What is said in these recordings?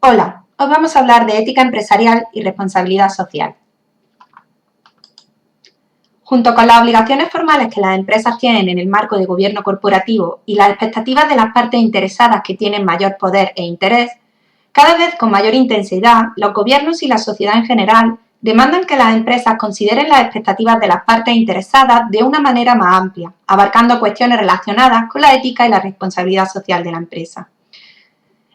Hola, hoy vamos a hablar de ética empresarial y responsabilidad social. Junto con las obligaciones formales que las empresas tienen en el marco de gobierno corporativo y las expectativas de las partes interesadas que tienen mayor poder e interés, cada vez con mayor intensidad, los gobiernos y la sociedad en general demandan que las empresas consideren las expectativas de las partes interesadas de una manera más amplia, abarcando cuestiones relacionadas con la ética y la responsabilidad social de la empresa.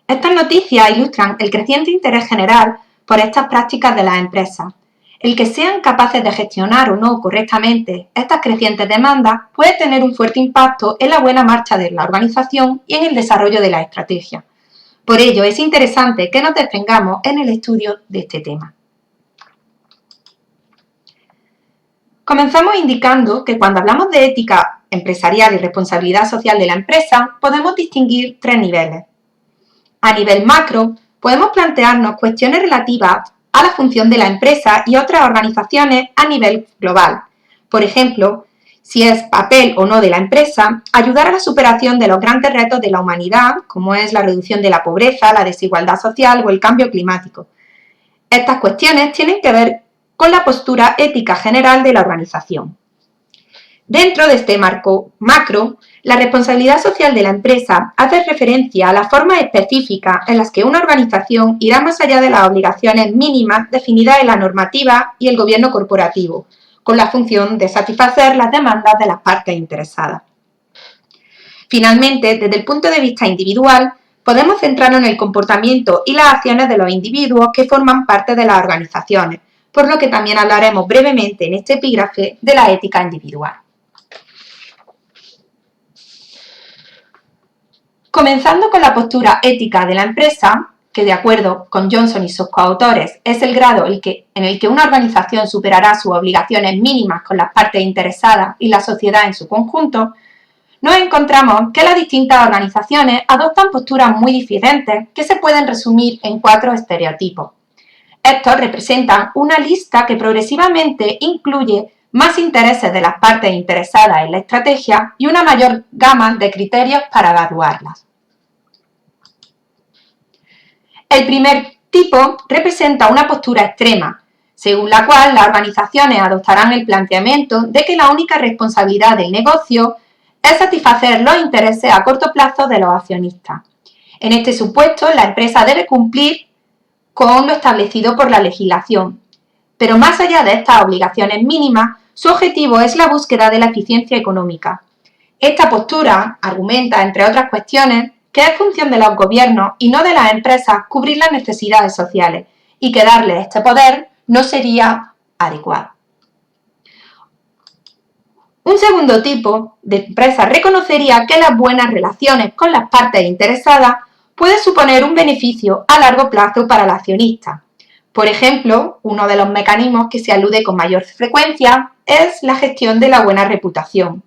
Estas noticias ilustran el creciente interés general por estas prácticas de las empresas. El que sean capaces de gestionar o no correctamente estas crecientes demandas puede tener un fuerte impacto en la buena marcha de la organización y en el desarrollo de la estrategia. Por ello, es interesante que nos detengamos en el estudio de este tema. Comenzamos indicando que cuando hablamos de ética empresarial y responsabilidad social de la empresa, podemos distinguir tres niveles. A nivel macro, podemos plantearnos cuestiones relativas a la función de la empresa y otras organizaciones a nivel global. Por ejemplo, si es papel o no de la empresa, ayudar a la superación de los grandes retos de la humanidad, como es la reducción de la pobreza, la desigualdad social o el cambio climático. Estas cuestiones tienen que ver con la postura ética general de la organización. Dentro de este marco macro, la responsabilidad social de la empresa hace referencia a las formas específicas en las que una organización irá más allá de las obligaciones mínimas definidas en la normativa y el gobierno corporativo, con la función de satisfacer las demandas de las partes interesadas. Finalmente, desde el punto de vista individual, podemos centrarnos en el comportamiento y las acciones de los individuos que forman parte de las organizaciones, por lo que también hablaremos brevemente en este epígrafe de la ética individual. Comenzando con la postura ética de la empresa, que de acuerdo con Johnson y sus coautores es el grado en el que una organización superará sus obligaciones mínimas con las partes interesadas y la sociedad en su conjunto, nos encontramos que las distintas organizaciones adoptan posturas muy diferentes que se pueden resumir en 4 estereotipos. Estos representan una lista que progresivamente incluye más intereses de las partes interesadas en la estrategia y una mayor gama de criterios para evaluarlas. El primer tipo representa una postura extrema, según la cual las organizaciones adoptarán el planteamiento de que la única responsabilidad del negocio es satisfacer los intereses a corto plazo de los accionistas. En este supuesto, la empresa debe cumplir con lo establecido por la legislación, pero más allá de estas obligaciones mínimas, su objetivo es la búsqueda de la eficiencia económica. Esta postura argumenta, entre otras cuestiones, que es función de los gobiernos y no de las empresas cubrir las necesidades sociales y que darle este poder no sería adecuado. Un segundo tipo de empresa reconocería que las buenas relaciones con las partes interesadas puede suponer un beneficio a largo plazo para el accionista. Por ejemplo, uno de los mecanismos que se alude con mayor frecuencia es la gestión de la buena reputación.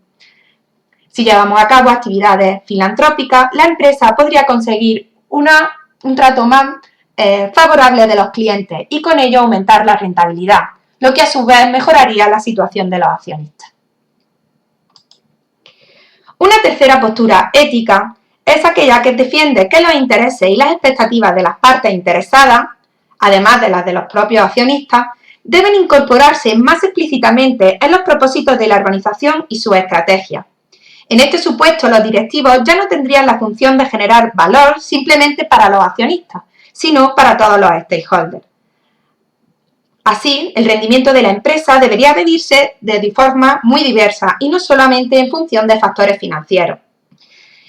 Si llevamos a cabo actividades filantrópicas, la empresa podría conseguir un trato más favorable de los clientes y con ello aumentar la rentabilidad, lo que a su vez mejoraría la situación de los accionistas. Una tercera postura ética es aquella que defiende que los intereses y las expectativas de las partes interesadas, además de las de los propios accionistas, deben incorporarse más explícitamente en los propósitos de la organización y su estrategia. En este supuesto, los directivos ya no tendrían la función de generar valor simplemente para los accionistas, sino para todos los stakeholders. Así, el rendimiento de la empresa debería medirse de forma muy diversa y no solamente en función de factores financieros.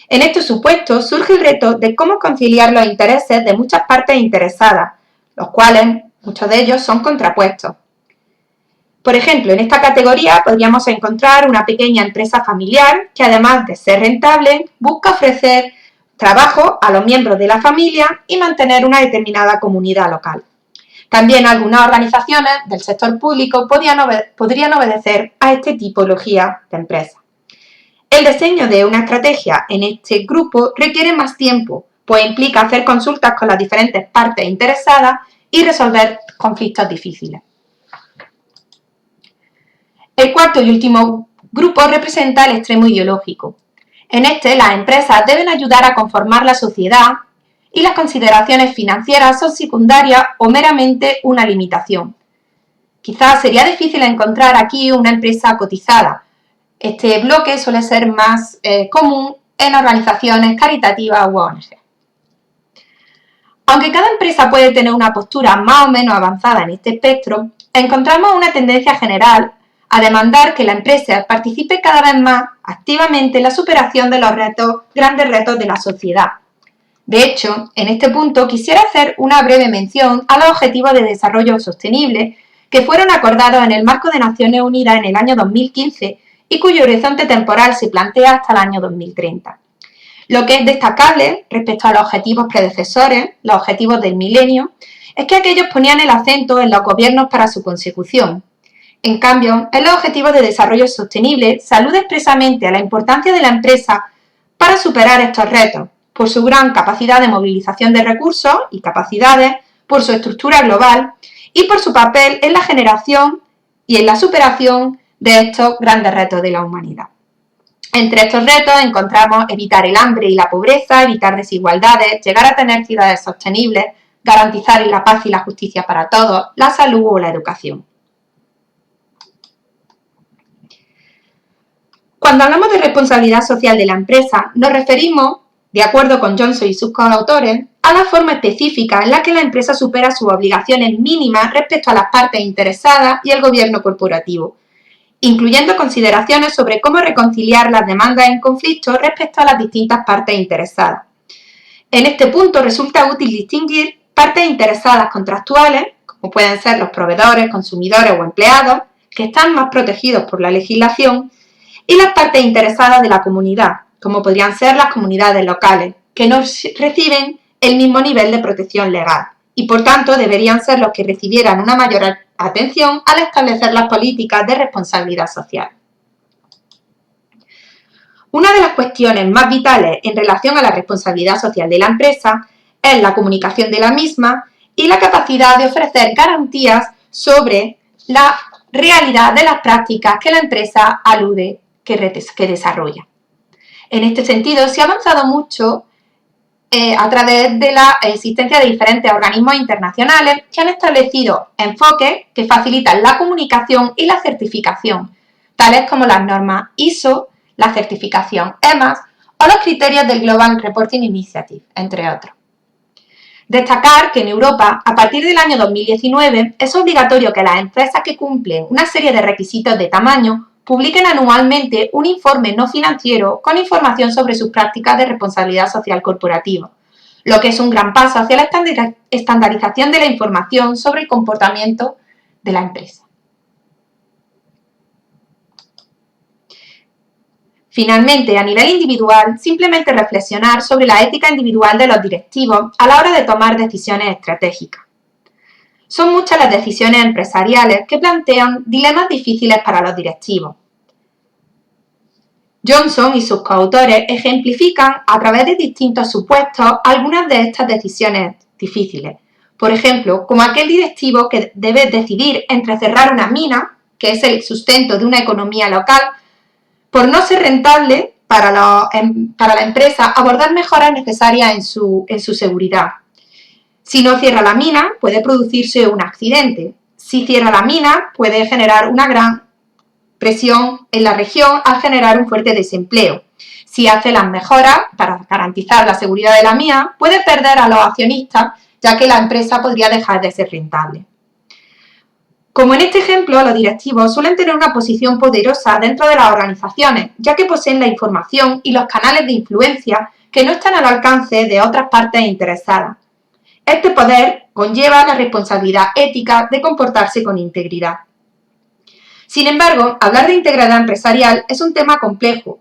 En este supuesto surge el reto de cómo conciliar los intereses de muchas partes interesadas, los cuales, muchos de ellos, son contrapuestos. Por ejemplo, en esta categoría podríamos encontrar una pequeña empresa familiar que, además de ser rentable, busca ofrecer trabajo a los miembros de la familia y mantener una determinada comunidad local. También algunas organizaciones del sector público podrían obedecer a esta tipología de empresa. El diseño de una estrategia en este grupo requiere más tiempo, pues implica hacer consultas con las diferentes partes interesadas y resolver conflictos difíciles. El cuarto y último grupo representa el extremo ideológico. En este, las empresas deben ayudar a conformar la sociedad y las consideraciones financieras son secundarias o meramente una limitación. Quizás sería difícil encontrar aquí una empresa cotizada. Este bloque suele ser más común en organizaciones caritativas u ONG. Aunque cada empresa puede tener una postura más o menos avanzada en este espectro, encontramos una tendencia general a demandar que la empresa participe cada vez más activamente en la superación de los grandes retos de la sociedad. De hecho, en este punto quisiera hacer una breve mención a los Objetivos de Desarrollo Sostenible que fueron acordados en el marco de Naciones Unidas en el año 2015 y cuyo horizonte temporal se plantea hasta el año 2030. Lo que es destacable respecto a los objetivos predecesores, los objetivos del milenio, es que aquellos ponían el acento en los gobiernos para su consecución. En cambio, en los Objetivos de Desarrollo Sostenible se alude expresamente a la importancia de la empresa para superar estos retos, por su gran capacidad de movilización de recursos y capacidades, por su estructura global y por su papel en la generación y en la superación de estos grandes retos de la humanidad. Entre estos retos encontramos evitar el hambre y la pobreza, evitar desigualdades, llegar a tener ciudades sostenibles, garantizar la paz y la justicia para todos, la salud o la educación. Cuando hablamos de responsabilidad social de la empresa, nos referimos, de acuerdo con Johnson y sus coautores, a la forma específica en la que la empresa supera sus obligaciones mínimas respecto a las partes interesadas y el gobierno corporativo, incluyendo consideraciones sobre cómo reconciliar las demandas en conflicto respecto a las distintas partes interesadas. En este punto resulta útil distinguir partes interesadas contractuales, como pueden ser los proveedores, consumidores o empleados, que están más protegidos por la legislación, y las partes interesadas de la comunidad, como podrían ser las comunidades locales, que no reciben el mismo nivel de protección legal y por tanto deberían ser los que recibieran una mayor atención al establecer las políticas de responsabilidad social. Una de las cuestiones más vitales en relación a la responsabilidad social de la empresa es la comunicación de la misma y la capacidad de ofrecer garantías sobre la realidad de las prácticas que la empresa alude que desarrolla. En este sentido, se ha avanzado mucho a través de la existencia de diferentes organismos internacionales que han establecido enfoques que facilitan la comunicación y la certificación, tales como las normas ISO, la certificación EMAS o los criterios del Global Reporting Initiative, entre otros. Destacar que en Europa, a partir del año 2019, es obligatorio que las empresas que cumplen una serie de requisitos de tamaño publiquen anualmente un informe no financiero con información sobre sus prácticas de responsabilidad social corporativa, lo que es un gran paso hacia la estandarización de la información sobre el comportamiento de la empresa. Finalmente, a nivel individual, simplemente reflexionar sobre la ética individual de los directivos a la hora de tomar decisiones estratégicas. Son muchas las decisiones empresariales que plantean dilemas difíciles para los directivos. Johnson y sus coautores ejemplifican a través de distintos supuestos algunas de estas decisiones difíciles. Por ejemplo, como aquel directivo que debe decidir entre cerrar una mina, que es el sustento de una economía local, por no ser rentable para la empresa abordar mejoras necesarias en su seguridad. Si no cierra la mina, puede producirse un accidente. Si cierra la mina, puede generar una gran presión en la región al generar un fuerte desempleo. Si hace las mejoras para garantizar la seguridad de la mina, puede perder a los accionistas, ya que la empresa podría dejar de ser rentable. Como en este ejemplo, los directivos suelen tener una posición poderosa dentro de las organizaciones, ya que poseen la información y los canales de influencia que no están al alcance de otras partes interesadas. Este poder conlleva la responsabilidad ética de comportarse con integridad. Sin embargo, hablar de integridad empresarial es un tema complejo,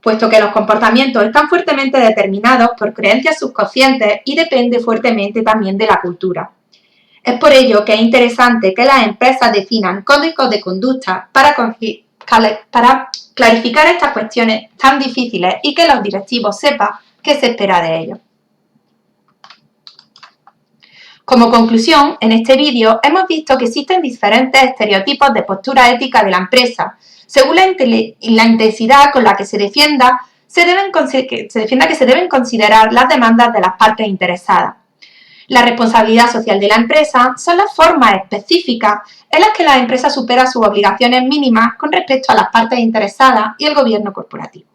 puesto que los comportamientos están fuertemente determinados por creencias subconscientes y depende fuertemente también de la cultura. Es por ello que es interesante que las empresas definan códigos de conducta para clarificar estas cuestiones tan difíciles y que los directivos sepan qué se espera de ellos. Como conclusión, en este vídeo hemos visto que existen diferentes estereotipos de postura ética de la empresa, según la intensidad con la que se defienda se defienda que se deben considerar las demandas de las partes interesadas. La responsabilidad social de la empresa son las formas específicas en las que la empresa supera sus obligaciones mínimas con respecto a las partes interesadas y el gobierno corporativo.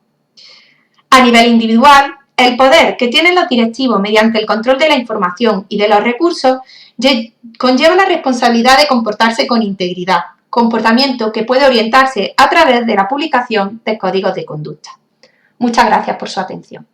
A nivel individual, el poder que tienen los directivos mediante el control de la información y de los recursos conlleva la responsabilidad de comportarse con integridad, comportamiento que puede orientarse a través de la publicación de códigos de conducta. Muchas gracias por su atención.